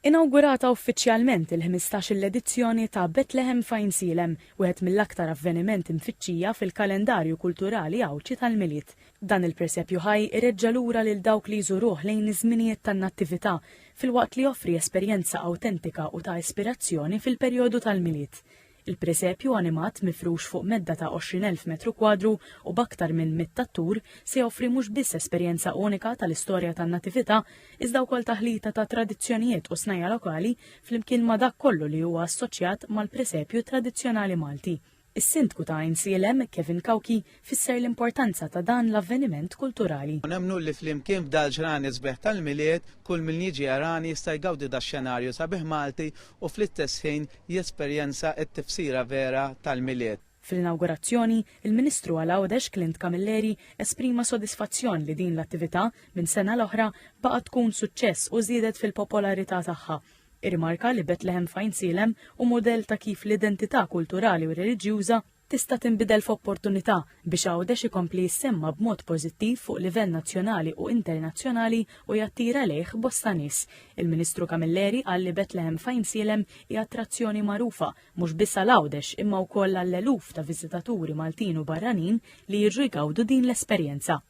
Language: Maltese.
Inawgurata uffiċjalment il-15 edizzjoni ta' Bethlehem Fajn Silem, wieħed mill-aktar avveniment imfittxija fil-kalendarju kulturali għawċi tal-miliet. Dan il-presepju ħaj ireġġa' lura lil dawk li jżuruh lejn iż-żminijiet tan-nattività filwaqt li joffri esperjenza awtentika u ta' ispirazzjoni fil-perjodu tal-miliet. Il-presepju animat mifrux fuq medda ta' 20,000 metru kwadru u b'aktar minn 100 attur se joffri mhux biss esperjenza unika tal-istorja tan-natività iżda wkoll taħlita ta' tradizzjonijiet u snajja lokali flimkien ma' dak kollu li huwa assoċjat mal-presepju tradizzjonali Malti. Is-sindku ta' Għajn Silem, Kevin Kawki, fisser l-importanza ta' dan l-avveniment kulturali. Nemnu li flimkien f'dal ġrani sbeħ tal-miliet, kull min jiġi jarani jista' jgawdi da' xenarju sabiħ Malti u fl-istess ħin jesperjenza t-tifsira vera tal-miliet. Fil-inaugurazzjoni, il-Ministru għal-Għawdex Clint Camilleri esprima sodisfazzjon li din l-attività minn sena l-oħra baqa' tkun suċċess u żiedet fil-popolarità tagħha. Irrimarka li Bethlehem Fajn Silem u modell ta' kif l-identità kulturali u reliġjuża tista' tinbidel f'opportunità biex Għawdex ikompli jissemma b'mod pożittiv fuq livell nazzjonali u internazzjonali u jattira lejh bosta nies. Il-Ministru Camilleri qal li Bethlehem Fajn Silem hija attrazzjoni magħrufa mhux biss għal Għawdex imma wkoll għall eluf ta' viżitaturi Maltin u barranin li jiġu jgawdu din l-esperjenza.